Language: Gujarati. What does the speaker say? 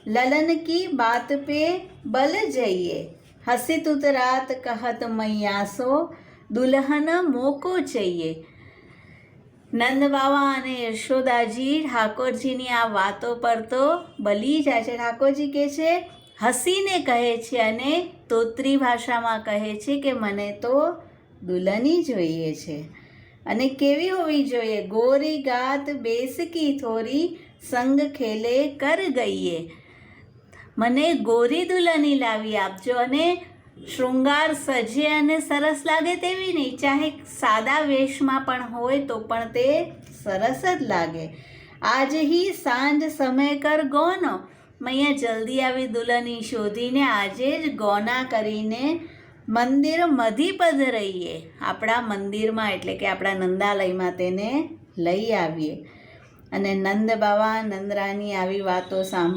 ललन की बात पे बल जइए, हसित उतरात कहत मैयाસો દુલ્હન મોકો चाहिए. નંદ બાવા અને યશોદાજી ઠાકોરજીની આ વાતો પર તો બલી જાય છે. ઠાકોરજી કહે છે, હસીને કહે છે અને તોત્રી ભાષામાં કહે છે કે મને તો દુલ્હની જોઈએ છે. અને કેવી હોવી જોઈએ? ગોરી ગાત બેસકી થોરી સંગ ખેલે કર ગઈએ. મને ગોરી દુલ્હની લાવી આપજો અને શૃંગાર સજે અને સરસ લાગે તેવી નહીં, ચાહે સાદા વેશમાં પણ હોય તો પણ તે સરસ જ લાગે. આજ હી સાંજ સમય કર ગૌનો, મૈયા જલ્દી આવી દુલ્હની શોધીને આજે જ ગૌના કરીને મંદિર મધીપદ રહીએ, આપણા મંદિરમાં એટલે કે આપણા નંદાલયમાં તેને લઈ આવીએ. અને નંદ બાવા નંદરાની આવી વાતો સાંભળી